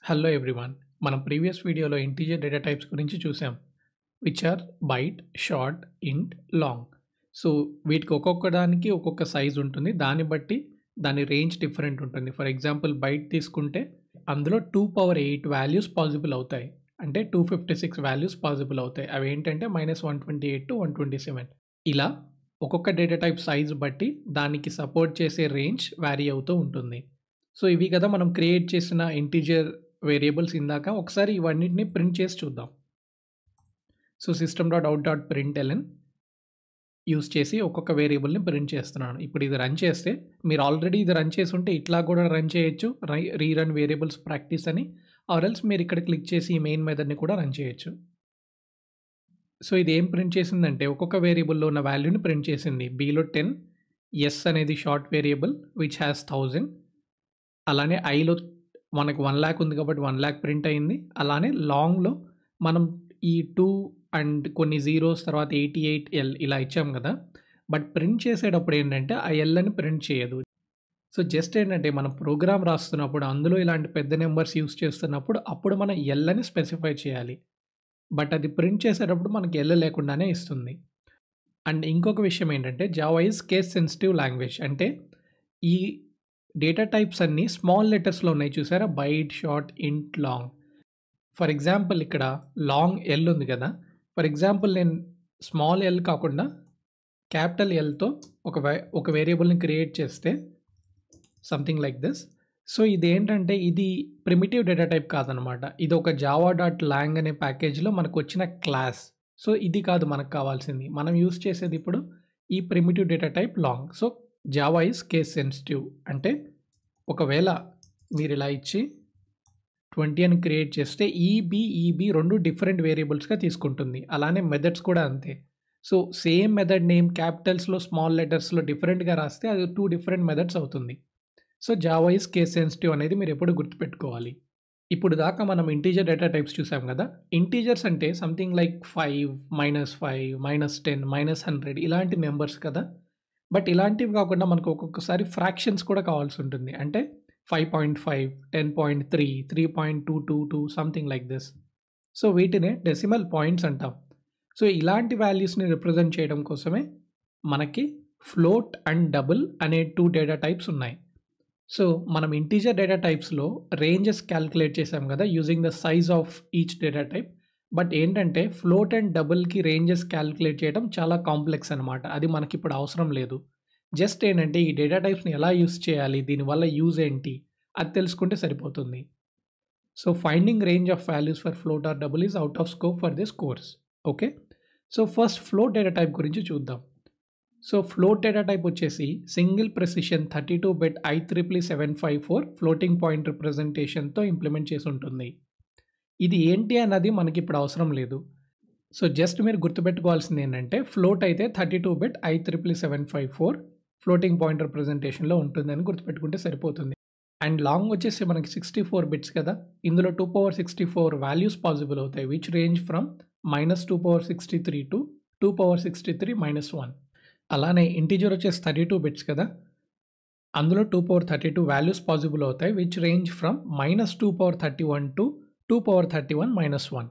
Hello everyone. మనం previous వీడియోలో integer data types గురించి చూసాం. Which are byte, short, int, long. So వీటికి ఒక్కొక్క దానికి ఒక్కొక్క సైజ్ ఉంటుంది. దాన్ని బట్టి దాని రేంజ్ డిఫరెంట్ ఉంటుంది. ఫర్ ఎగ్జాంపుల్ బైట్ తీసుకుంటే అందులో 2^8 వాల్యూస్ పాసిబుల్ అవుతాయి. అంటే 256 వాల్యూస్ పాసిబుల్ అవుతాయి. అవి ఏంటంటే -128 to 127. ఇలా ఒక్కొక్క డేటా టైప్ సైజ్ బట్టి దానికి సపోర్ట్ చేసే రేంజ్ వ్యారీ అవుతూ ఉంటుంది. సో ఇవి కదా మనం క్రియేట్ చేసిన ఇంటీజర్ వేరియబుల్స్. ఇందాక ఒకసారి ఇవన్నిటిని ప్రింట్ చేసి చూద్దాం. సో system.out.println యూస్ చేసి ఒక్కొక్క వేరియబుల్ని ప్రింట్ చేస్తున్నాను. ఇప్పుడు ఇది రన్ చేస్తే మీరు ఆల్రెడీ ఇది రన్ చేసి ఉంటే ఇట్లా కూడా రన్ చేయొచ్చు, రీరన్ వేరియబుల్స్ ప్రాక్టీస్ అని. ఆర్ఎల్స్ మీరు ఇక్కడ క్లిక్ చేసి ఈ మెయిన్ మెథడ్ని కూడా రన్ చేయొచ్చు. సో ఇది ఏం ప్రింట్ చేసిందంటే ఒక్కొక్క వేరియబుల్లో ఉన్న వాల్యూని ప్రింట్ చేసింది. బీలో 10, ఎస్ అనేది షార్ట్ వేరియబుల్ విచ్ హ్యాస్ 1000. అలానే ఐలో మనకు 1,00,000 ఉంది కాబట్టి 1,00,000 ప్రింట్ అయింది. అలానే లాంగ్లో మనం ఈ 2 అండ్ కొన్ని జీరోస్ తర్వాత 88L ఇలా ఇచ్చాం కదా. బట్ ప్రింట్ చేసేటప్పుడు ఏంటంటే ఆ ఎల్ అని ప్రింట్ చేయదు. సో జస్ట్ ఏంటంటే మనం ప్రోగ్రామ్ రాస్తున్నప్పుడు అందులో ఇలాంటి పెద్ద నెంబర్స్ యూస్ చేస్తున్నప్పుడు అప్పుడు మనం ఎల్ అని స్పెసిఫై చేయాలి. బట్ అది ప్రింట్ చేసేటప్పుడు మనకి ఎల్ లేకుండానే ఇస్తుంది. అండ్ ఇంకొక విషయం ఏంటంటే Java is case sensitive language. అంటే ఈ డేటా టైప్స్ అన్నీ స్మాల్ లెటర్స్లో ఉన్నాయి చూసారా, byte, short, int, long. For example ఇక్కడ లాంగ్ ఎల్ ఉంది కదా. ఫర్ ఎగ్జాంపుల్ నేను స్మాల్ ఎల్ కాకుండా క్యాపిటల్ ఎల్తో ఒక వేరియబుల్ని క్రియేట్ చేస్తే సంథింగ్ లైక్ దిస్. సో ఇది ఏంటంటే ఇది ప్రిమిటివ్ డేటా టైప్ కాదనమాట. ఇది ఒక java.lang అనే ప్యాకేజ్లో మనకు వచ్చిన క్లాస్. సో ఇది కాదు మనకు కావాల్సింది. మనం యూస్ చేసేది ఇప్పుడు ఈ primitive data type long. So Java is case sensitive. అంటే ఒకవేళ మీరు ఇలా ఇచ్చి 20 అని క్రియేట్ చేస్తే ఈబీ రెండు డిఫరెంట్ వేరియబుల్స్గా తీసుకుంటుంది. అలానే మెథడ్స్ కూడా అంతే. సో సేమ్ మెథడ్ నేమ్ క్యాపిటల్స్లో స్మాల్ లెటర్స్లో డిఫరెంట్గా రాస్తే అది 2 డిఫరెంట్ మెథడ్స్ అవుతుంది. So Java is case sensitive అనేది మీరు ఎప్పుడు గుర్తుపెట్టుకోవాలి. ఇప్పుడు దాకా మనం ఇంటీజర్ డేటా టైప్స్ చూసాం కదా. ఇంటీజర్స్ అంటే సంథింగ్ లైక్ 5, -5, -10, -100 ఇలాంటి నెంబర్స్ కదా. బట్ ఇలాంటివి కాకుండా మనకు ఒక్కొక్కసారి ఫ్రాక్షన్స్ కూడా కావాల్సి ఉంటుంది. అంటే 5.5, 10.3, 3.222 సంథింగ్ లైక్ దిస్. సో వీటినే డెసిమల్ పాయింట్స్ అంటాం. సో ఇలాంటి వాల్యూస్ని రిప్రజెంట్ చేయడం కోసమే మనకి ఫ్లోట్ అండ్ డబుల్ అనే 2 డేటా టైప్స్ ఉన్నాయి. సో మనం ఇంటీజర్ డేటా టైప్స్లో రేంజెస్ క్యాల్కులేట్ చేసాం కదా using the size of each data type. But ఏంటంటే ఫ్లోట్ అండ్ డబుల్కి రేంజెస్ క్యాల్కులేట్ చేయడం చాలా కాంప్లెక్స్ అనమాట. అది మనకి ఇప్పుడు అవసరం లేదు. జస్ట్ ఏంటంటే ఈ డేటా టైప్స్ని ఎలా యూస్ చేయాలి, దీనివల్ల యూజ్ ఏంటి అది తెలుసుకుంటే సరిపోతుంది. So finding range of values for float or double is out of scope for this course. Okay, so first float data type గురించి చూద్దాం. సో ఫ్లోట్ డేటా టైప్ వచ్చేసి single precision 32-bit IEEE 754 floating point రిప్రజెంటేషన్తో implement చేసి ఉంటుంది. ఇది ఏంటి అన్నది మనకి ఇప్పుడు అవసరం లేదు. సో జస్ట్ మీరు గుర్తుపెట్టుకోవాల్సింది ఏంటంటే ఫ్లోట్ అయితే 32-bit IEEE 754 ఫ్లోటింగ్ పాయింట్ రిప్రజెంటేషన్లో ఉంటుందని గుర్తుపెట్టుకుంటే సరిపోతుంది. అండ్ లాంగ్ వచ్చేసి మనకి 64 bits కదా. ఇందులో 2^64 వాల్యూస్ పాసిబుల్ అవుతాయి విచ్ రేంజ్ ఫ్రమ్ -2^63 to 2^63 -1. అలానే ఇంటీజర్ వచ్చేసి 32 bits కదా. అందులో 2^32 వాల్యూస్ పాసిబుల్ అవుతాయి విచ్ రేంజ్ ఫ్రమ్ -2^31 to 2^31 -1.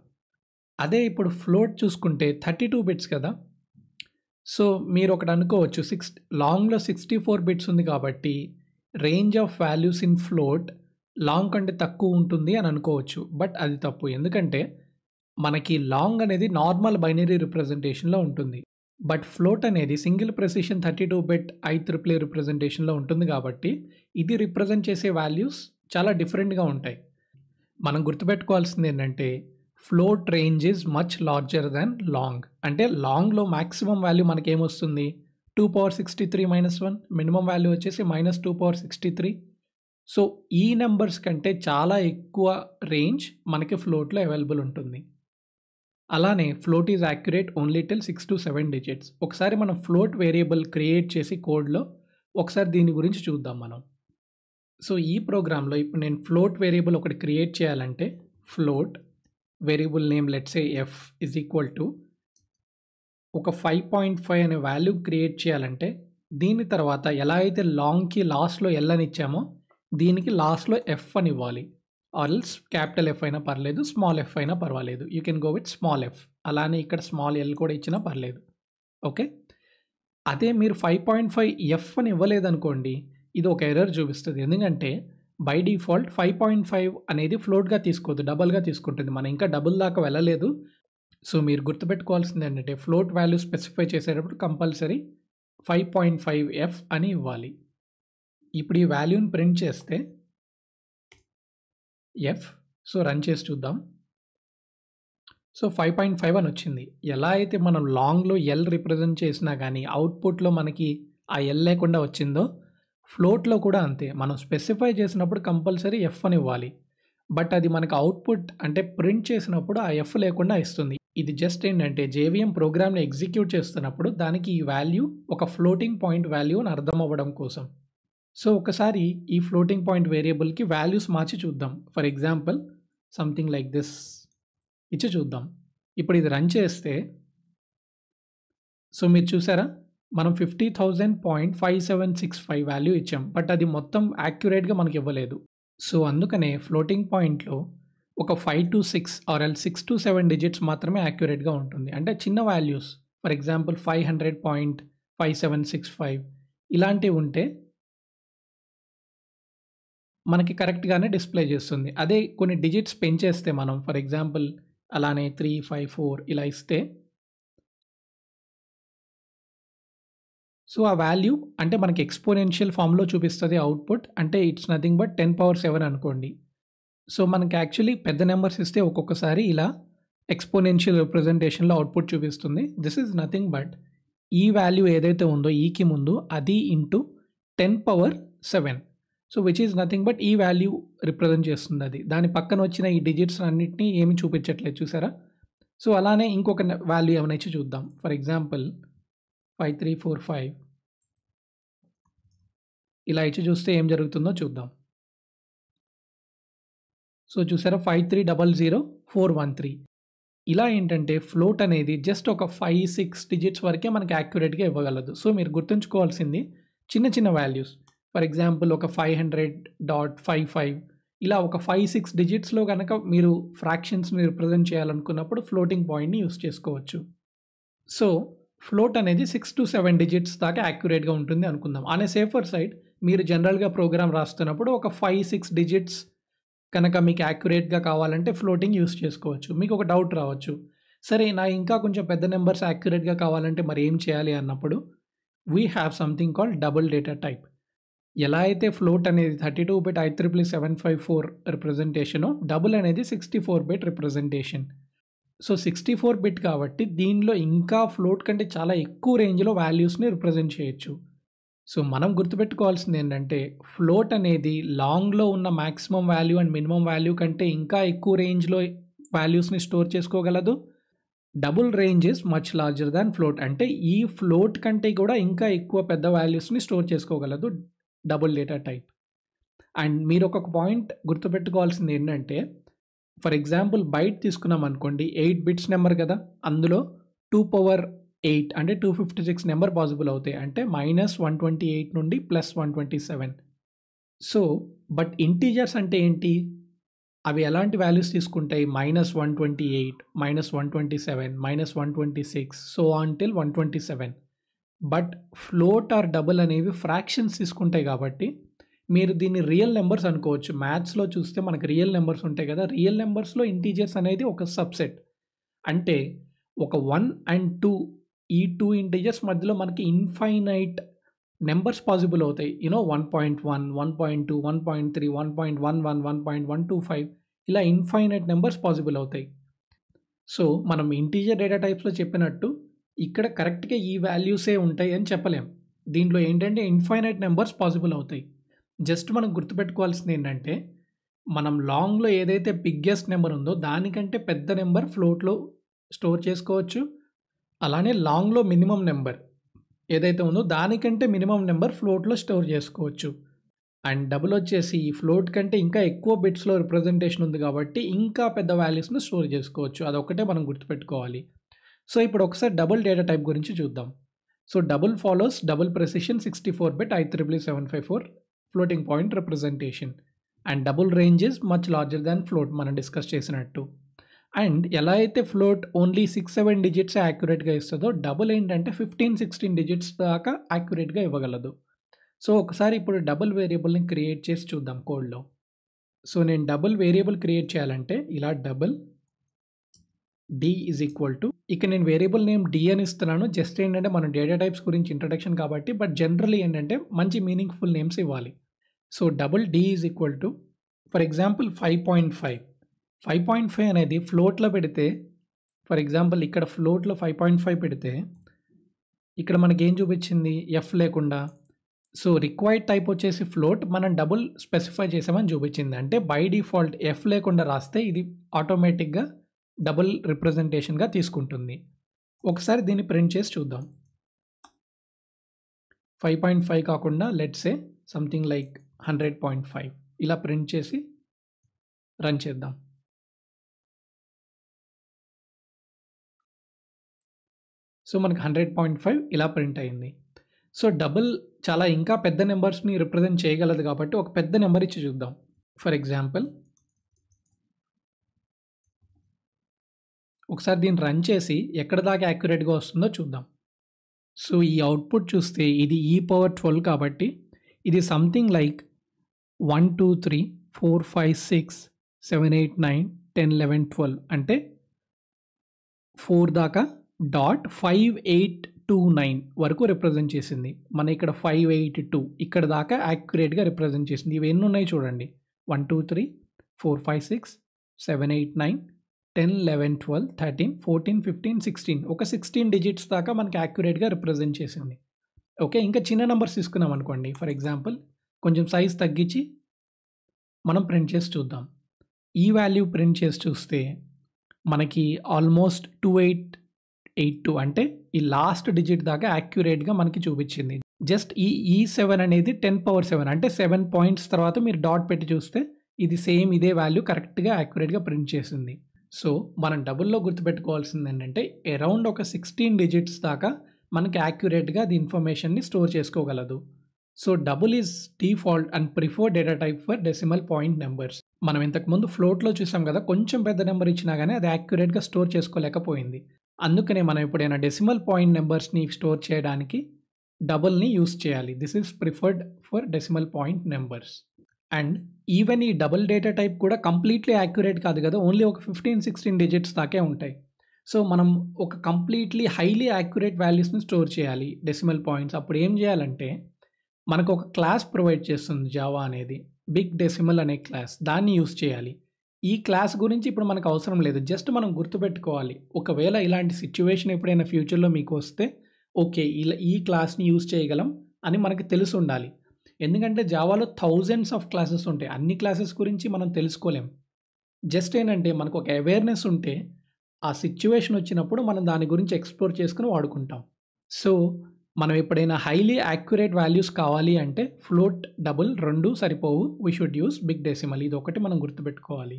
అదే ఇప్పుడు ఫ్లోట్ చూసుకుంటే 32 bits కదా. సో మీరు ఒకటి అనుకోవచ్చు, లాంగ్లో 64 bits ఉంది కాబట్టి range of values in float long కంటే తక్కువ ఉంటుంది అని అనుకోవచ్చు. బట్ అది తప్పు. ఎందుకంటే మనకి లాంగ్ అనేది నార్మల్ బైనరీ రిప్రజెంటేషన్లో ఉంటుంది. బట్ ఫ్లోట్ అనేది సింగిల్ ప్రెసిషన్ 32-bit IEEE రిప్రజెంటేషన్లో ఉంటుంది కాబట్టి ఇది రిప్రజెంట్ చేసే వాల్యూస్ చాలా డిఫరెంట్గా ఉంటాయి. మనం గుర్తుపెట్టుకోవాల్సింది ఏంటంటే float range is much larger than long. అంటే లాంగ్లో మ్యాక్సిమం వాల్యూ మనకేమొస్తుంది 2^63 -1, మినిమం వాల్యూ వచ్చేసి -2^63. సో ఈ నెంబర్స్ కంటే చాలా ఎక్కువ రేంజ్ మనకి ఫ్లోట్లో అవైలబుల్ ఉంటుంది. అలానే float is accurate only till 6 to 7 digits. ఒకసారి మనం ఫ్లోట్ వేరియబుల్ క్రియేట్ చేసి కోడ్లో ఒకసారి దీని గురించి చూద్దాం మనం. సో ఈ ప్రోగ్రాంలో ఇప్పుడు నేను ఫ్లోట్ వేరియబుల్ ఒకటి క్రియేట్ చేయాలంటే float variable name let's say f is equal to ఒక 5.5 అనే వాల్యూ క్రియేట్ చేయాలంటే దీని తర్వాత ఎలా అయితే లాంగ్కి లాస్ట్లో ఎల్ అని ఇచ్చామో దీనికి లాస్ట్లో ఎఫ్ అని ఇవ్వాలి. ఆర్ ఎల్స్ క్యాపిటల్ ఎఫ్ అయినా పర్లేదు, స్మాల్ ఎఫ్ అయినా పర్వాలేదు. You can go with small F. అలానే ఇక్కడ స్మాల్ ఎల్ కూడా ఇచ్చినా పర్లేదు. ఓకే. అదే మీరు 5.5 ఎఫ్ అని ఇవ్వలేదనుకోండి, ఇది ఒక ఎర్రర్ చూపిస్తుంది. ఎందుకంటే బై డిఫాల్ట్ 5.5 అనేది ఫ్లోట్గా తీసుకోవద్దు, డబుల్గా తీసుకుంటుంది. మనం ఇంకా డబుల్ దాకా వెళ్ళలేదు. సో మీరు గుర్తుపెట్టుకోవాల్సింది ఏంటంటే ఫ్లోట్ వాల్యూ స్పెసిఫై చేసేటప్పుడు కంపల్సరీ 5.5 ఎఫ్ అని ఇవ్వాలి. ఇప్పుడు ఈ వాల్యూని ప్రింట్ చేస్తే ఎఫ్, సో రన్ చేసి చూద్దాం. సో 5.5 అని వచ్చింది. ఎలా అయితే మనం లాంగ్లో ఎల్ రిప్రజెంట్ చేసినా కానీ అవుట్పుట్లో మనకి ఆ ఎల్ లేకుండా వచ్చిందో, ఫ్లోట్లో కూడా అంతే. మనం స్పెసిఫై చేసినప్పుడు కంపల్సరీ ఎఫ్ అని ఇవ్వాలి. బట్ అది మనకు అవుట్పుట్ అంటే ప్రింట్ చేసినప్పుడు ఆ ఎఫ్ లేకుండా ఇస్తుంది. ఇది జస్ట్ ఏంటంటే జేవిఎం ప్రోగ్రామ్ని ఎగ్జిక్యూట్ చేస్తున్నప్పుడు దానికి ఈ వాల్యూ ఒక ఫ్లోటింగ్ పాయింట్ వాల్యూ అని అర్థం అవ్వడం కోసం. సో ఒకసారి ఈ ఫ్లోటింగ్ పాయింట్ వేరియబుల్కి వాల్యూస్ మార్చి చూద్దాం. For example something like this ఇచ్చి చూద్దాం. ఇప్పుడు ఇది రన్ చేస్తే సో మీరు చూసారా, మనం 50,000.5765 వాల్యూ ఇచ్చాం. బట్ అది మొత్తం యాక్యురేట్గా మనకి ఇవ్వలేదు. సో అందుకనే ఫ్లోటింగ్ పాయింట్లో ఒక 5 to 6 ఆర్ ఎల్ 6 to 7 డిజిట్స్ మాత్రమే యాక్యురేట్గా ఉంటుంది. అంటే చిన్న వాల్యూస్, ఫర్ ఎగ్జాంపుల్ 500.5765 ఇలాంటివి ఉంటే మనకి కరెక్ట్గానే డిస్ప్లే చేస్తుంది. అదే కొన్ని డిజిట్స్ పెంచేస్తే మనం ఫర్ ఎగ్జాంపుల్ అలానే 3, 5, 4 ఇలా ఇస్తే సో ఆ వాల్యూ అంటే మనకి ఎక్స్పోనెన్షియల్ ఫామ్లో చూపిస్తుంది అవుట్పుట్. అంటే ఇట్స్ నథింగ్ బట్ 10^7 అనుకోండి. సో మనకి యాక్చువల్లీ పెద్ద నెంబర్స్ ఇస్తే ఒక్కొక్కసారి ఇలా ఎక్స్పోనెన్షియల్ రిప్రజెంటేషన్లో అవుట్పుట్ చూపిస్తుంది. దిస్ ఈజ్ నథింగ్ బట్ ఈ వాల్యూ ఏదైతే ఉందో ఈకి ముందు అది into 10^7. So which is nothing but ఈ వాల్యూ రిప్రజెంట్ చేస్తుంది అది. దాని పక్కన వచ్చిన ఈ డిజిట్స్ అన్నిటినీ ఏమి చూపించట్లేదు, చూసారా. సో అలానే ఇంకొక వాల్యూ ఏమైనా ఇచ్చి చూద్దాం. ఫర్ ఎగ్జాంపుల్ 5345 ఇలా ఇచ్చి చూస్తే ఏం జరుగుతుందో చూద్దాం. సో చూసారా 5300,413 ఇలా ఏంటంటే ఫ్లోట్ అనేది జస్ట్ ఒక 5-6 డిజిట్స్ వరకే మనకి యాక్యురేట్గా ఇవ్వగలదు. సో మీరు గుర్తుంచుకోవాల్సింది చిన్న చిన్న వాల్యూస్, ఫర్ ఎగ్జాంపుల్ ఒక 500.55 ఇలా ఒక 5-6 డిజిట్స్లో కనుక మీరు ఫ్రాక్షన్స్ని రిప్రజెంట్ చేయాలనుకున్నప్పుడు ఫ్లోటింగ్ పాయింట్ని యూస్ చేసుకోవచ్చు. సో ఫ్లోట్ అనేది 6 to 7 డిజిట్స్ దాకా యాక్యురేట్గా ఉంటుంది అనుకుందాం. ఆన్ ఏ సేఫర్ సైడ్ మీరు జనరల్గా ప్రోగ్రామ్ రాస్తున్నప్పుడు ఒక 5-6 డిజిట్స్ కనుక మీకు యాక్యురేట్గా కావాలంటే ఫ్లోటింగ్ యూస్ చేసుకోవచ్చు. మీకు ఒక డౌట్ రావచ్చు, సరే నా ఇంకా కొంచెం పెద్ద నెంబర్స్ యాక్యురేట్గా కావాలంటే మరి ఏం చేయాలి అన్నప్పుడు we have something called double data type. ఎలా అయితే ఫ్లోట్ అనేది 32-bit IEEE 754 రిప్రజెంటేషను, డబుల్ అనేది 64-bit రిప్రజెంటేషన్. సో 64-bit కాబట్టి దీనిలో ఇంకా ఫ్లోట్ కంటే చాలా ఎక్కువ రేంజ్లో వాల్యూస్ని రిప్రజెంట్ చేయొచ్చు. సో మనం గుర్తుపెట్టుకోవాల్సింది ఏంటంటే ఫ్లోట్ అనేది లాంగ్లో ఉన్న maximum value and minimum value కంటే ఇంకా ఎక్కువ రేంజ్లో వాల్యూస్ని స్టోర్ చేసుకోగలదు. Double range is much larger than float. అంటే ఈ ఫ్లోట్ కంటే కూడా ఇంకా ఎక్కువ పెద్ద వాల్యూస్ని స్టోర్ చేసుకోగలదు డబుల్ డేటా టైప్. అండ్ మీరు ఒక పాయింట్ గుర్తుపెట్టుకోవాల్సింది ఏంటంటే ఫర్ ఎగ్జాంపుల్ బైట్ తీసుకున్నాం అనుకోండి, 8 బిట్స్ నెంబర్ కదా, అందులో 2^8 అంటే 256 నెంబర్ పాసిబుల్ అవుతాయి. అంటే -128 నుండి +127. సో బట్ ఇంటీజర్స్ అంటే ఏంటి, అవి ఎలాంటి వాల్యూస్ తీసుకుంటాయి, -128, -127, -126 so on till 127. But float or double అనేవి ఫ్రాక్షన్స్ తీసుకుంటాయి కాబట్టి మీరు దీన్ని రియల్ నెంబర్స్ అనుకోవచ్చు. మ్యాథ్స్లో చూస్తే మనకు రియల్ నెంబర్స్ ఉంటాయి కదా, రియల్ నెంబర్స్లో ఇంటీజర్స్ అనేది ఒక సబ్సెట్. అంటే ఒక 1 and 2 ఈ 2 ఇంటీజర్స్ మధ్యలో మనకి ఇన్ఫైనైట్ నెంబర్స్ పాసిబుల్ అవుతాయి. 1.1, 1.2, 1.3, 1.11, 1.125 ఇలా ఇన్ఫైనైట్ నెంబర్స్ పాసిబుల్ అవుతాయి. సో మనం ఇంటీజర్ డేటా టైప్స్లో చెప్పినట్టు ఇక్కడ కరెక్ట్గా ఈ వాల్యూసే ఉంటాయి అని చెప్పలేం. దీంట్లో ఏంటంటే ఇన్ఫైనైట్ నెంబర్స్ పాసిబుల్ అవుతాయి. జస్ట్ మనం గుర్తుపెట్టుకోవాల్సింది ఏంటంటే మనం లాంగ్లో ఏదైతే బిగ్గెస్ట్ నెంబర్ ఉందో దానికంటే పెద్ద నెంబర్ ఫ్లోట్లో స్టోర్ చేసుకోవచ్చు. అలానే లాంగ్లో మినిమం నెంబర్ ఏదైతే ఉందో దానికంటే మినిమం నెంబర్ ఫ్లోట్లో స్టోర్ చేసుకోవచ్చు. అండ్ డబుల్ వచ్చేసి ఈ ఫ్లోట్ కంటే ఇంకా ఎక్కువ బిట్స్లో రిప్రజెంటేషన్ ఉంది కాబట్టి ఇంకా పెద్ద వాల్యూస్ను స్టోర్ చేసుకోవచ్చు. అదొక్కటే మనం గుర్తుపెట్టుకోవాలి. సో ఇప్పుడు ఒకసారి డబుల్ డేటా టైప్ గురించి చూద్దాం. So double follows double precision 64-bit IEEE 754 floating point representation. And double range is much larger than float మనం డిస్కస్ చేసినట్టు. అండ్ ఎలా అయితే ఫ్లోట్ ఓన్లీ 6-7 డిజిట్స్ యాక్యురేట్గా ఇస్తుందో డబుల్ ఏంటంటే 15-16 డిజిట్స్ దాకా యాక్యురేట్గా ఇవ్వగలదు. సో ఒకసారి ఇప్పుడు డబుల్ వేరియబుల్ని క్రియేట్ చేసి చూద్దాం కోడ్లో. సో నేను డబుల్ వేరియబుల్ క్రియేట్ చేయాలంటే ఇలా double d is equal to, ఇక్కడ నేను వేరియబుల్ నేమ్ d అని ఇస్తున్నాను. జస్ట్ ఏంటంటే మనం డేటా టైప్స్ గురించి ఇంట్రడక్షన్ కాబట్టి, బట్ జనరల్లీ ఏంటంటే మంచి మీనింగ్ఫుల్ నేమ్స్ ఇవ్వాలి. So double d is equal to for example 5.5. 5.5 అనేది ఫ్లోట్లో పెడితే, ఫర్ ఎగ్జాంపుల్ ఇక్కడ ఫ్లోట్లో 5.5 పెడితే ఇక్కడ మనకి ఏం చూపించింది, f లేకుండా. సో రిక్వైర్డ్ టైప్ వచ్చేసి ఫ్లోట్, మనం డబుల్ స్పెసిఫై చేసామని చూపించింది. అంటే బై డిఫాల్ట్ f లేకుండా రాస్తే ఇది ఆటోమేటిక్గా డబుల్ రిప్రజెంటేషన్గా తీసుకుంటుంది. ఒకసారి దీన్ని ప్రింట్ చేసి చూద్దాం. 5.5 కాకుండా లెట్స్ సే సంథింగ్ లైక్ 100.5 ఇలా ప్రింట్ చేసి రన్ చేద్దాం. సో మనకి 100.5 ఇలా ప్రింట్ అయింది. సో డబుల్ చాలా ఇంకా పెద్ద నెంబర్స్ని రిప్రజెంట్ చేయగలదు కాబట్టి ఒక పెద్ద నెంబర్ ఇచ్చి చూద్దాం. ఫర్ ఎగ్జాంపుల్ ఒకసారి దీన్ని రన్ చేసి ఎక్కడ దాకా యాక్యురేట్గా వస్తుందో చూద్దాం. సో ఈ అవుట్పుట్ చూస్తే ఇది e⁻12 కాబట్టి ఇది సంథింగ్ లైక్ 1 2 3 4 5 6 7 8 9 10 11 12 అంటే 4 దాకా .5829 వరకు రిప్రజెంట్ చేసింది. మన ఇక్కడ 582 ఇక్కడ దాకా యాక్యురేట్గా రిప్రజెంట్ చేసింది. ఇవి ఎన్ని ఉన్నాయి చూడండి, 1 2 3 4 5 6 7 8 9 10 11 12 13 14 15 16 ఒక 16 డిజిట్స్ దాకా మనకి యాక్యురేట్గా రిప్రజెంట్ చేసింది. ఓకే, ఇంకా చిన్న నెంబర్స్ తీసుకున్నాం అనుకోండి, ఫర్ ఎగ్జాంపుల్ కొంచెం సైజ్ తగ్గించి మనం ప్రింట్ చేసి చూద్దాం. ఈ వాల్యూ ప్రింట్ చేసి చూస్తే మనకి ఆల్మోస్ట్ 2882 అంటే ఈ లాస్ట్ డిజిట్ దాకా యాక్యురేట్గా మనకి చూపించింది. జస్ట్ ఈ 7 అనేది 10⁻7 అంటే 7 పాయింట్స్ తర్వాత మీరు డాట్ పెట్టి చూస్తే ఇది సేమ్ ఇదే వాల్యూ కరెక్ట్గా యాక్యురేట్గా ప్రింట్ చేసింది. సో మనం డబుల్లో గుర్తుపెట్టుకోవాల్సింది ఏంటంటే అరౌండ్ ఒక 16 డిజిట్స్ దాకా మనకి యాక్యురేట్గా ది ఇన్ఫర్మేషన్ని స్టోర్ చేసుకోగలదు. So double is default and preferred data type for decimal point numbers. మనం ఇంతకుముందు ఫ్లోట్లో చూసాం కదా, కొంచెం పెద్ద నెంబర్ ఇచ్చినా కానీ అది యాక్యురేట్గా స్టోర్ చేసుకోలేకపోయింది. అందుకనే మనం ఎప్పుడైనా డెసిమల్ పాయింట్ నెంబర్స్ని స్టోర్ చేయడానికి డబుల్ని యూస్ చేయాలి. This is preferred for decimal point numbers. And even ఈ డబుల్ డేటా టైప్ కూడా కంప్లీట్లీ యాక్యురేట్ కాదు కదా, ఓన్లీ ఒక 15-16 డిజిట్స్ దాకే ఉంటాయి. సో మనం ఒక కంప్లీట్లీ హైలీ యాక్యురేట్ వాల్యూస్ని స్టోర్ చేయాలి డెసిమల్ పాయింట్స్. అప్పుడు ఏం చేయాలంటే మనకు ఒక క్లాస్ ప్రొవైడ్ చేస్తుంది జావా అనేది, బిగ్ డెసిమల్ అనే క్లాస్, దాన్ని యూస్ చేయాలి. ఈ క్లాస్ గురించి ఇప్పుడు మనకు అవసరం లేదు, జస్ట్ మనం గుర్తుపెట్టుకోవాలి. ఒకవేళ ఇలాంటి సిచ్యువేషన్ ఎప్పుడైనా ఫ్యూచర్లో మీకు వస్తే ఓకే ఇలా ఈ క్లాస్ని యూస్ చేయగలం అని మనకు తెలిసి ఉండాలి. ఎందుకంటే జావాలో థౌజండ్స్ ఆఫ్ క్లాసెస్ ఉంటాయి, అన్ని క్లాసెస్ గురించి మనం తెలుసుకోలేం. జస్ట్ ఏంటంటే మనకు ఒక అవేర్నెస్ ఉంటే ఆ సిచ్యువేషన్ వచ్చినప్పుడు మనం దాని గురించి ఎక్స్ప్లోర్ చేసుకుని వాడుకుంటాం. సో మనం ఎప్పుడైనా హైలీ యాక్యురేట్ వాల్యూస్ కావాలి అంటే ఫ్లోట్ డబుల్ రెండు సరిపోవు, we should use big decimal. ఇది ఒకటి మనం గుర్తుపెట్టుకోవాలి.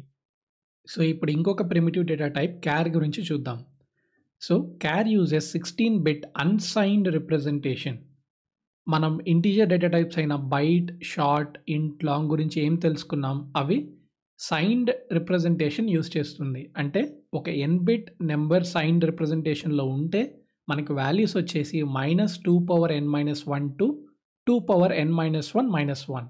సో ఇప్పుడు ఇంకొక ప్రిమిటివ్ డేటా టైప్ క్యార్ గురించి చూద్దాం. సో క్యార్ యూజెస్ 16-బిట్ అన్సైన్డ్ రిప్రజెంటేషన్. మనం ఇంటీజర్ డేటా టైప్స్ అయిన బైట్, షార్ట్, ఇంట్, లాంగ్ గురించి ఏం తెలుసుకున్నాం, అవి సైన్డ్ రిప్రజెంటేషన్ యూస్ చేస్తుంది. అంటే ఒక n-బిట్ నెంబర్ సైన్డ్ రిప్రజెంటేషన్లో ఉంటే మనకి వాల్యూస్ వచ్చేసి -2n-1 to 2n-1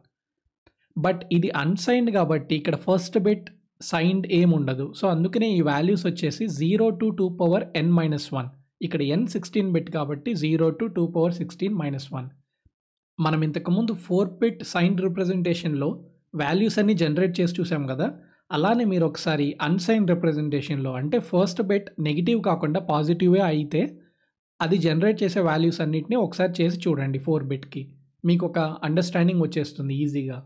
బట్ ఇది అన్సైన్డ్ కాబట్టి ఇక్కడ ఫస్ట్ బిట్ సైన్డ్ ఏముండదు. సో అందుకనే ఈ వాల్యూస్ వచ్చేసి 0 to 2n-1. ఇక్కడ n 16-బిట్ కాబట్టి 0 to 216-1. మనం ఇంతకుముందు 4-బిట్ సైన్డ్ రిప్రజెంటేషన్లో వాల్యూస్ అన్ని జనరేట్ చేసి చూసాం కదా, అలానే మీరు ఒకసారి అన్సైన్డ్ రిప్రజెంటేషన్లో అంటే ఫస్ట్ బిట్ నెగిటివ్ కాకుండా పాజిటివే అయితే అది జనరేట్ చేసే వాల్యూస్ అన్నిటిని ఒకసారి చేసి చూడండి 4-బిట్కి, మీకు ఒక అండర్స్టాండింగ్ వచ్చేస్తుంది ఈజీగా.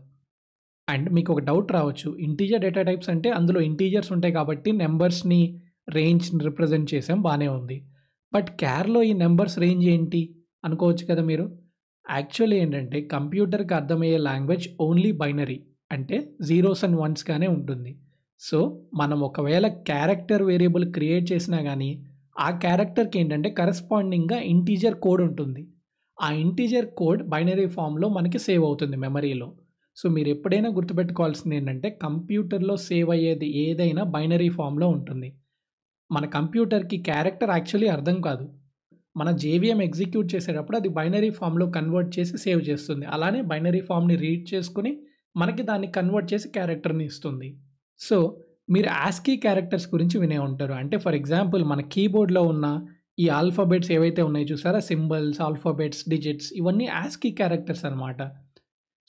అండ్ మీకు ఒక డౌట్ రావచ్చు, ఇంటీజర్ డేటా టైప్స్ అంటే అందులో ఇంటీజర్స్ ఉంటాయి కాబట్టి నెంబర్స్ని రేంజ్ని రిప్రజెంట్ చేసాం, బాగానే ఉంది. బట్ క్యార్లో ఈ నెంబర్స్ రేంజ్ ఏంటి అనుకోవచ్చు కదా మీరు. యాక్చువల్లీ ఏంటంటే కంప్యూటర్కి అర్థమయ్యే లాంగ్వేజ్ ఓన్లీ బైనరీ అంటే 0s and 1s ఉంటుంది. సో మనం ఒకవేళ క్యారెక్టర్ వేరియబుల్ క్రియేట్ చేసినా కానీ ఆ క్యారెక్టర్కి ఏంటంటే కరెస్పాండింగ్గా ఇంటీజర్ కోడ్ ఉంటుంది. ఆ ఇంటీజర్ కోడ్ బైనరీ ఫామ్లో మనకి సేవ్ అవుతుంది మెమరీలో. సో మీరు ఎప్పుడైనా గుర్తుపెట్టుకోవాల్సింది ఏంటంటే కంప్యూటర్లో సేవ్ అయ్యేది ఏదైనా బైనరీ ఫామ్లో ఉంటుంది. మన కంప్యూటర్కి క్యారెక్టర్ యాక్చువల్లీ అర్థం కాదు. మన జేవిఎం ఎగ్జిక్యూట్ చేసేటప్పుడు అది బైనరీ ఫామ్లో కన్వర్ట్ చేసి సేవ్ చేస్తుంది. అలానే బైనరీ ఫామ్ని రీడ్ చేసుకుని మనకి దాన్ని కన్వర్ట్ చేసి క్యారెక్టర్ని ఇస్తుంది. సో మీరు ఆస్కీ క్యారెక్టర్స్ గురించి వినే ఉంటారు. అంటే ఫర్ ఎగ్జాంపుల్ మన కీబోర్డ్లో ఉన్న ఈ ఆల్ఫాబెట్స్ ఏవైతే ఉన్నాయో చూసారా, సింబల్స్, ఆల్ఫాబెట్స్, డిజిట్స్, ఇవన్నీ ఆస్కీ క్యారెక్టర్స్ అనమాట.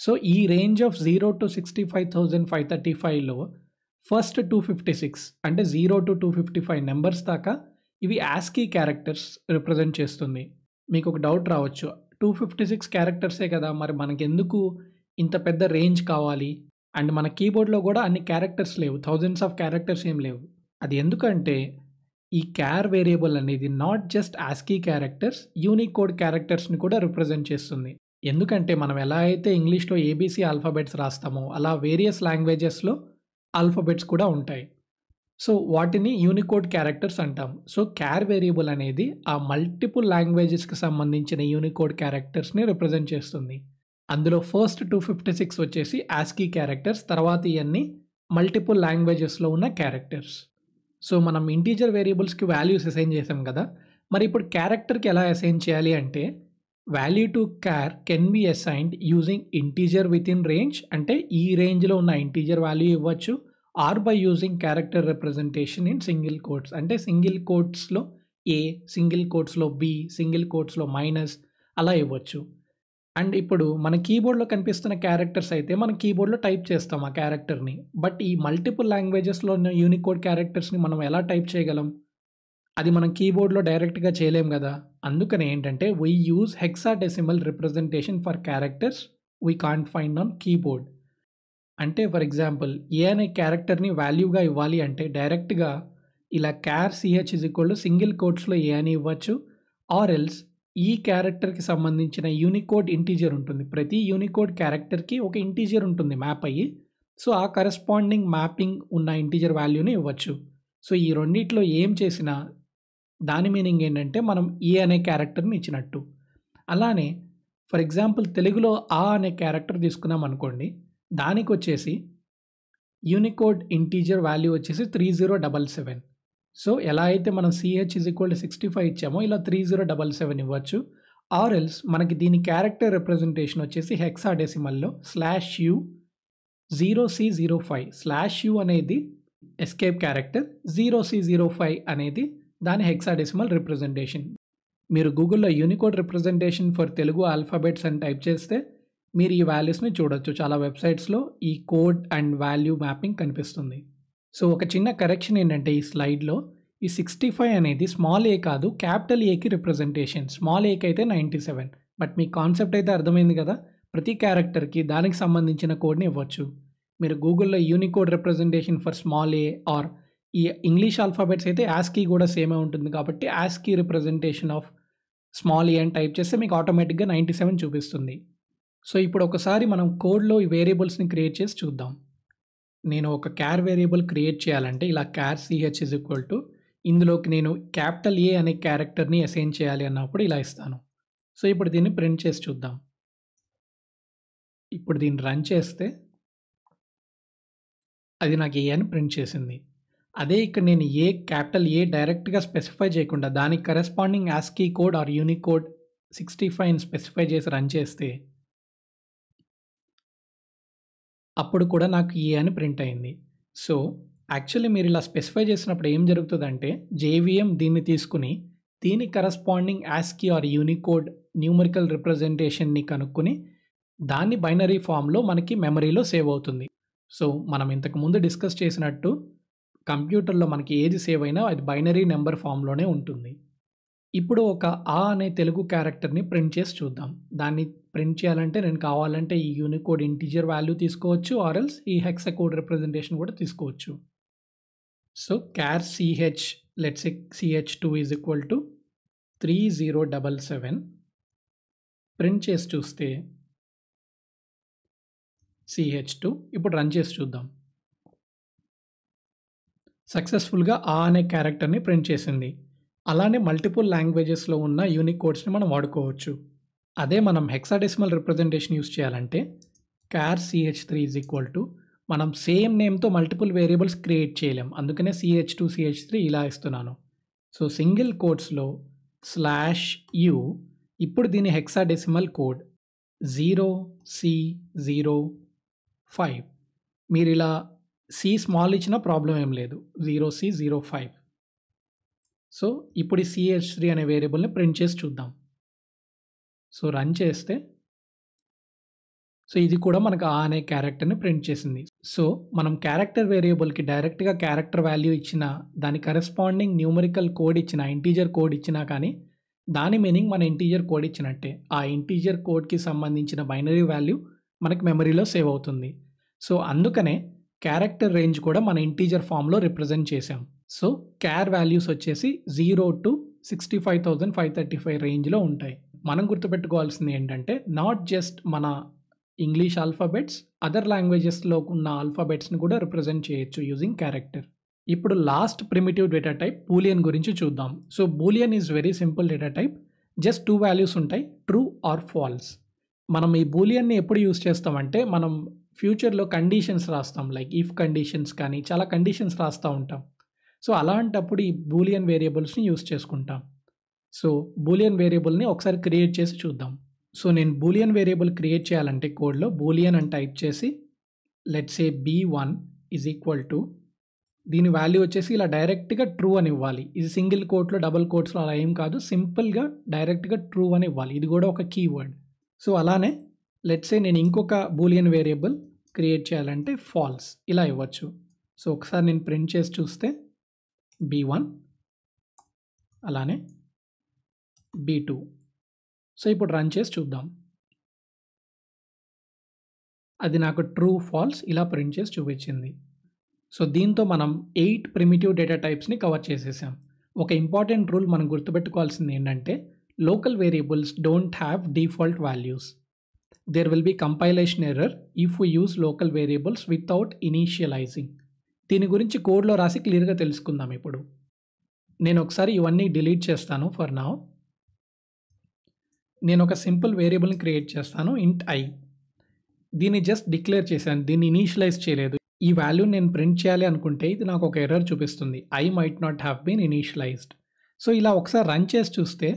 సో ఈ రేంజ్ ఆఫ్ 0 to 65,535లో ఫస్ట్ 256 అంటే 0 to 255 నెంబర్స్ దాకా ఇవి ఆస్కీ క్యారెక్టర్స్ రిప్రజెంట్ చేస్తుంది. మీకు ఒక డౌట్ రావచ్చు, 256 క్యారెక్టర్సే కదా, మరి మనకెందుకు ఇంత పెద్ద రేంజ్ కావాలి? అండ్ మన కీబోర్డ్లో కూడా అన్ని క్యారెక్టర్స్ లేవు, థౌజండ్స్ ఆఫ్ క్యారెక్టర్స్ ఏం లేవు. అది ఎందుకంటే ఈ క్యార్ వేరియబుల్ అనేది not just ASCII characters, Unicode క్యారెక్టర్స్ని కూడా రిప్రజెంట్ చేస్తుంది. ఎందుకంటే మనం ఎలా అయితే ఇంగ్లీష్లో ఏబీసీ ఆల్ఫాబెట్స్ రాస్తామో అలా వేరియస్ లాంగ్వేజెస్లో ఆల్ఫాబెట్స్ కూడా ఉంటాయి. సో వాటిని యూనికోడ్ క్యారెక్టర్స్ అంటాం. సో క్యార్ వేరియబుల్ అనేది ఆ మల్టిపుల్ లాంగ్వేజెస్కి సంబంధించిన యూనికోడ్ క్యారెక్టర్స్ని రిప్రజెంట్ చేస్తుంది. అందులో ఫస్ట్ 256 వచ్చేసి ఆస్కీ క్యారెక్టర్స్, తర్వాత ఇవన్నీ మల్టిపుల్ లాంగ్వేజెస్లో ఉన్న క్యారెక్టర్స్. సో మనం ఇంటీజర్ వేరియబుల్స్కి వాల్యూస్ అసైన్ చేసాం కదా, మరి ఇప్పుడు క్యారెక్టర్కి ఎలా అసైన్ చేయాలి అంటే value to char can be assigned using integer with in range, అంటే ఈ రేంజ్లో ఉన్న ఇంటీజర్ వాల్యూ ఇవ్వచ్చు, or by using character representation in single quotes, అంటే సింగిల్ కోట్స్లో ఏ, సింగిల్ కోట్స్లో బి, సింగిల్ కోట్స్లో మైనస్ అలా ఇవ్వచ్చు. అండ్ ఇప్పుడు మన కీబోర్డ్లో కనిపిస్తున్న క్యారెక్టర్స్ అయితే మన కీబోర్డ్లో టైప్ చేస్తాం ఆ క్యారెక్టర్ని. బట్ ఈ మల్టిపుల్ లాంగ్వేజెస్లో ఉన్న యూనికోడ్ క్యారెక్టర్స్ని మనం ఎలా టైప్ చేయగలం? అది మనం కీబోర్డ్లో డైరెక్ట్గా చేయలేం కదా. అందుకని ఏంటంటే we use hexadecimal representation for characters we can't find on keyboard. అంటే ఫర్ ఎగ్జాంపుల్ ఏ అనే క్యారెక్టర్ని వాల్యూగా ఇవ్వాలి అంటే డైరెక్ట్గా ఇలా char C H is equal to single కోట్స్లో ఏ అని ఇవ్వచ్చు, ఆర్ ఎల్స్ ఈ క్యారెక్టర్కి సంబంధించిన యూనికోడ్ ఇంటీజర్ ఉంటుంది. ప్రతి యూనికోడ్ క్యారెక్టర్కి ఒక ఇంటీజర్ ఉంటుంది మ్యాప్ అయ్యి, సో ఆ కరెస్పాండింగ్ మ్యాపింగ్ ఉన్న ఇంటీజర్ వాల్యూని ఇవ్వచ్చు. సో ఈ రెండిట్లో ఏం చేసినా దాని మీనింగ్ ఏంటంటే మనం ఏ అనే క్యారెక్టర్ని ఇచ్చినట్టు. అలానే ఫర్ ఎగ్జాంపుల్ తెలుగులో ఆ అనే క్యారెక్టర్ తీసుకున్నాం అనుకోండి, దానికి వచ్చేసి యూనికోడ్ ఇంటీజర్ వాల్యూ వచ్చేసి 3077. సో ఎలా అయితే మనం సిహెచ్ ఇజ్ ఈక్వల్ టు 65 ఇచ్చామో ఇలా 3077 ఇవ్వచ్చు. ఆర్ ఎల్స్ మనకి దీని క్యారెక్టర్ రిప్రజెంటేషన్ వచ్చేసి హెక్సాడెసిమల్లో /u 0c05 /u అనేది ఎస్కేప్ క్యారెక్టర్, 0c05 అనేది దాని హెక్సాడెసిమల్ రిప్రజెంటేషన్. మీరు గూగుల్లో unicode representation for Telugu alphabets అని టైప్ చేస్తే మీరు ఈ వాల్యూస్ని చూడొచ్చు. చాలా వెబ్సైట్స్లో ఈ కోడ్ అండ్ వాల్యూ మ్యాపింగ్ కనిపిస్తుంది. సో ఒక చిన్న కరెక్షన్ ఏంటంటే ఈ స్లైడ్లో ఈ 65 అనేది స్మాల్ ఏ కాదు, క్యాపిటల్ ఏకి రిప్రజెంటేషన్. స్మాల్ ఏకి అయితే 97. బట్ మీ కాన్సెప్ట్ అయితే అర్థమైంది కదా. ప్రతి క్యారెక్టర్కి దానికి సంబంధించిన కోడ్ని ఇవ్వచ్చు. మీరు గూగుల్లో unicode representation for small a or ఈ ఇంగ్లీష్ ఆల్ఫాబెట్స్ అయితే ఆస్కీ కూడా సేమే ఉంటుంది కాబట్టి ASCII representation of small a అని టైప్ చేస్తే మీకు ఆటోమేటిక్గా 97 చూపిస్తుంది. సో ఇప్పుడు ఒకసారి మనం కోడ్లో ఈ వేరియబుల్స్ని క్రియేట్ చేసి చూద్దాం. నేను ఒక క్యార్ వేరియబుల్ క్రియేట్ చేయాలంటే ఇలా char C H is equal to ఇందులోకి నేను క్యాపిటల్ ఏ అనే క్యారెక్టర్ని అసైన్ చేయాలి అన్నప్పుడు ఇలా ఇస్తాను. సో ఇప్పుడు దీన్ని ప్రింట్ చేసి చూద్దాం. ఇప్పుడు దీన్ని రన్ చేస్తే అది నాకు ఏ అని ప్రింట్ చేసింది. అదే ఇక్కడ నేను క్యాపిటల్ ఏ డైరెక్ట్గా స్పెసిఫై చేయకుండా దానికి corresponding ASCII code or unicode 65 specify చేసి రన్ చేస్తే అప్పుడు కూడా నాకు ఏ అని ప్రింట్ అయింది. సో యాక్చువల్లీ మీరు ఇలా స్పెసిఫై చేసినప్పుడు ఏం జరుగుతుందంటే జేవిఎం దీన్ని తీసుకుని దీని corresponding ASCII or Unicode numerical రిప్రజెంటేషన్ని కనుక్కొని దాన్ని బైనరీ ఫామ్లో మనకి మెమరీలో సేవ్ అవుతుంది. సో మనం ఇంతకుముందు డిస్కస్ చేసినట్టు కంప్యూటర్లో మనకి ఏది సేవ్ అయినా అది బైనరీ నెంబర్ ఫామ్లోనే ఉంటుంది. ఇప్పుడు ఒక ఆ అనే తెలుగు క్యారెక్టర్ని ప్రింట్ చేసి చూద్దాం. దాన్ని ప్రింట్ చేయాలంటే నేను కావాలంటే ఈ యూనికోడ్ ఇంటీజర్ వాల్యూ తీసుకోవచ్చు, ఆర్ ఎల్స్ ఈ హెక్సాకోడ్ రిప్రజెంటేషన్ కూడా తీసుకోవచ్చు. So క్యార్ CH let's CH2 is equal to 3077 print చేసి చూస్తే CH2. ఇప్పుడు రన్ చేసి చూద్దాం. సక్సెస్ఫుల్గా ఆ అనే క్యారెక్టర్ని ప్రింట్ చేసింది. అలానే మల్టిపుల్ లాంగ్వేజెస్లో ఉన్న యూనికోడ్స్ని మనం వాడుకోవచ్చు. అదే మనం హెక్సాడెసిమల్ రిప్రజెంటేషన్ యూస్ చేయాలంటే char ch3 is equal to మనం సేమ్ నేమ్తో మల్టిపుల్ వేరియబుల్స్ క్రియేట్ చేయలేం, అందుకనే ch2 ch3 ఇలా ఇస్తున్నాను. సో సింగిల్ కోట్స్లో /u, ఇప్పుడు దీని హెక్సాడెసిమల్ కోడ్ 0C05. మీరు ఇలా సి స్మాల్ ఇచ్చిన ప్రాబ్లం ఏం లేదు, 0C05. సో ఇప్పుడు ఈ ch3 అనే వేరియబుల్ని ప్రింట్ చేసి చూద్దాం. సో రన్ చేస్తే సో ఇది కూడా మనకు ఆ అనే క్యారెక్టర్ని ప్రింట్ చేసింది. సో మనం క్యారెక్టర్ వేరియబుల్కి డైరెక్ట్గా క్యారెక్టర్ వాల్యూ ఇచ్చినా, దాని కరెస్పాండింగ్ న్యూమరికల్ కోడ్ ఇచ్చినా, ఇంటీజర్ కోడ్ ఇచ్చినా కానీ దాని మీనింగ్ మన ఇంటీజర్ కోడ్ ఇచ్చినట్టే. ఆ ఇంటీజర్ కోడ్కి సంబంధించిన బైనరీ వాల్యూ మనకి మెమరీలో సేవ్ అవుతుంది. సో అందుకనే క్యారెక్టర్ రేంజ్ కూడా మన ఇంటీజర్ ఫామ్లో రిప్రజెంట్ చేసాం. సో క్యార్ వాల్యూస్ వచ్చేసి 0 to 65,535 రేంజ్లో ఉంటాయి. మనం గుర్తుపెట్టుకోవాల్సింది ఏంటంటే నాట్ జస్ట్ మన ఇంగ్లీష్ ఆల్ఫాబెట్స్, అదర్ లాంగ్వేజెస్లో ఉన్న ఆల్ఫాబెట్స్ని కూడా రిప్రజెంట్ చేయొచ్చు యూజింగ్ క్యారెక్టర్. ఇప్పుడు last primitive data type Boolean గురించి చూద్దాం. So Boolean is very simple data type. Just 2 values ఉంటాయి, ట్రూ ఆర్ ఫాల్స్. మనం ఈ బూలియన్ని ఎప్పుడు యూస్ చేస్తామంటే మనం ఫ్యూచర్లో కండిషన్స్ రాస్తాం, లైక్ ఇఫ్ కండిషన్స్ కానీ చాలా కండిషన్స్ రాస్తూ ఉంటాం. సో అలాంటప్పుడు ఈ బూలియన్ వేరియబుల్స్ని యూస్ చేసుకుంటాం. సో బూలియన్ వేరియబుల్ని ఒకసారి క్రియేట్ చేసి చూద్దాం. సో నేను బూలియన్ వేరియబుల్ క్రియేట్ చేయాలంటే కోడ్లో బూలియన్ అని టైప్ చేసి let's say b1 is equal to దీని వాల్యూ వచ్చేసి ఇలా డైరెక్ట్గా ట్రూ అని ఇవ్వాలి. ఇది సింగిల్ కోట్లో డబుల్ కోట్స్లో అలా ఏం కాదు, సింపుల్గా డైరెక్ట్గా ట్రూ అని ఇవ్వాలి. ఇది కూడా ఒక కీవర్డ్. సో అలానే లెట్స్ సే నేను ఇంకొక బూలియన్ వేరియబుల్ క్రియేట్ చేయాలంటే ఫాల్స్ ఇలా ఇవ్వచ్చు. సో ఒకసారి నేను ప్రింట్ చేసి చూస్తే b1 అలానే b2. సో ఇప్పుడు రన్ చేసి చూద్దాం. అది నాకు ట్రూ ఫాల్స్ ఇలా ప్రింట్ చేసి చూపించింది. సో దీంతో మనం 8 ప్రిమిటివ్ డేటా టైప్స్ని కవర్ చేసేసాం. ఒక ఇంపార్టెంట్ రూల్ మనం గుర్తుపెట్టుకోవాల్సింది ఏంటంటే local variables don't have default values. There will be compilation error if we use local variables without initializing. దీని గురించి కోడ్లో రాసి క్లియర్గా తెలుసుకుందాం. ఇప్పుడు నేను ఒకసారి ఇవన్నీ డిలీట్ చేస్తాను. ఫర్ నౌ నేను ఒక సింపుల్ వేరియబుల్ని క్రియేట్ చేస్తాను, ఇంట్ i. దీన్ని జస్ట్ డిక్లేర్ చేశాను, దీన్ని ఇనీషియలైజ్ చేయలేదు. ఈ వాల్యూ నేను ప్రింట్ చేయాలి అనుకుంటే ఇది నాకు ఒక ఎర్రర్ చూపిస్తుంది, i might not have been initialized. So ఇలా ఒకసారి రన్ చేసి చూస్తే,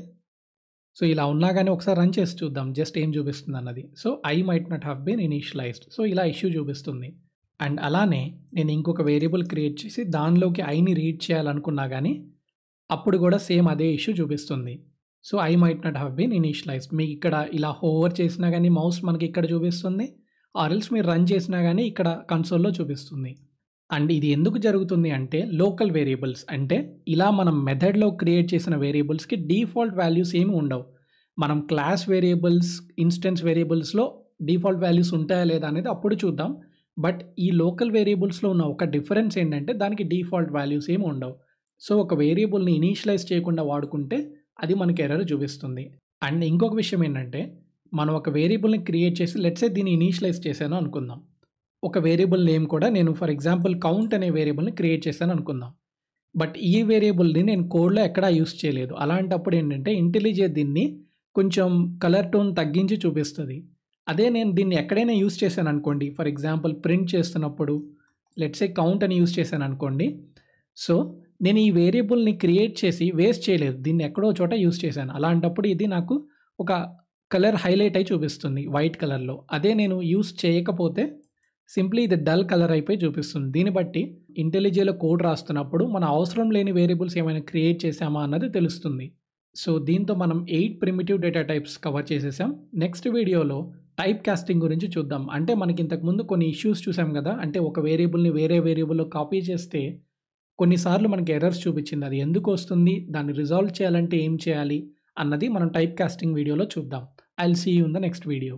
సో ఇలా ఉన్నా కానీ ఒకసారి రన్ చేసి చూద్దాం జస్ట్ ఏం చూపిస్తుంది అన్నది. So i might not have been initialized. So ఇలా ఇష్యూ చూపిస్తుంది. అండ్ అలానే నేను ఇంకొక వేరియబుల్ క్రియేట్ చేసి దానిలోకి iని రీడ్ చేయాలనుకున్నా కానీ అప్పుడు కూడా సేమ్ అదే ఇష్యూ చూపిస్తుంది. So i might not have been initialized. మీకు ఇక్కడ ఇలా హోవర్ చేసినా కానీ మౌస్ మనకి ఇక్కడ చూపిస్తుంది, ఆర్ఎల్స్ మీరు రన్ చేసినా కానీ ఇక్కడ కన్సోల్లో చూపిస్తుంది. అండ్ ఇది ఎందుకు జరుగుతుంది అంటే లోకల్ వేరియబుల్స్ అంటే ఇలా మనం మెథడ్లో క్రియేట్ చేసిన వేరియబుల్స్కి డిఫాల్ట్ వాల్యూస్ ఏమి ఉండవు. మనం క్లాస్ వేరియబుల్స్, ఇన్స్టెన్స్ వేరియబుల్స్లో డిఫాల్ట్ వాల్యూస్ ఉంటాయా లేదా అనేది అప్పుడు చూద్దాం. బట్ ఈ లోకల్ వేరియబుల్స్లో ఉన్న ఒక డిఫరెన్స్ ఏంటంటే దానికి డిఫాల్ట్ వాల్యూస్ ఏమి ఉండవు. సో ఒక వేరియబుల్ని ఇనీషియలైజ్ చేయకుండా వాడుకుంటే అది మనకి ఎర్రర్ చూపిస్తుంది. అండ్ ఇంకొక విషయం ఏంటంటే మనం ఒక వేరియబుల్ని క్రియేట్ చేసి లెట్సే దీన్ని ఇనీషియలైజ్ చేశాను అనుకుందాం. ఒక వేరియబుల్ నేమ్ కూడా నేను ఫర్ ఎగ్జాంపుల్ కౌంట్ అనే వేరియబుల్ని క్రియేట్ చేశాను అనుకుందాం. బట్ ఈ వేరియబుల్ని నేను కోడ్లో ఎక్కడా యూస్ చేయలేదు. అలాంటప్పుడు ఏంటంటే ఇంటెలిజే దీన్ని కొంచెం కలర్ టోన్ తగ్గించి చూపిస్తుంది. అదే నేను దీన్ని ఎక్కడైనా యూస్ చేశాను అనుకోండి, ఫర్ ఎగ్జాంపుల్ ప్రింట్ చేస్తున్నప్పుడు లెట్సే కౌంట్ అని యూస్ చేశాను అనుకోండి. సో నేను ఈ వేరియబుల్ని క్రియేట్ చేసి వేస్ట్ చేయలేదు, దీన్ని ఎక్కడో చోట యూస్ చేశాను. అలాంటప్పుడు ఇది నాకు ఒక కలర్ హైలైట్ అయి చూపిస్తుంది వైట్ కలర్లో. అదే నేను యూస్ చేయకపోతే సింప్లీ ఇది డల్ కలర్ అయిపోయి చూపిస్తుంది. దీన్ని బట్టి ఇంటెలిజేలో కోడ్ రాస్తున్నప్పుడు మన అవసరం లేని వేరియబుల్స్ ఏమైనా క్రియేట్ చేసామా అన్నది తెలుస్తుంది. సో దీంతో మనం 8 ప్రిమిటివ్ డేటా టైప్స్ కవర్ చేసేసాం. నెక్స్ట్ వీడియోలో టైప్ కాస్టింగ్ గురించి చూద్దాం. అంటే మనకి ఇంతకుముందు కొన్ని ఇష్యూస్ చూసాం కదా, అంటే ఒక వేరియబుల్ని వేరే వేరియబుల్లో కాపీ చేస్తే కొన్నిసార్లు మనకి ఎర్రర్స్ చూపించింది. అది ఎందుకు వస్తుంది, దాన్ని రిజాల్వ్ చేయాలంటే ఏం చేయాలి అన్నది మనం టైప్ కాస్టింగ్ వీడియోలో చూద్దాం. I will see you in the next video.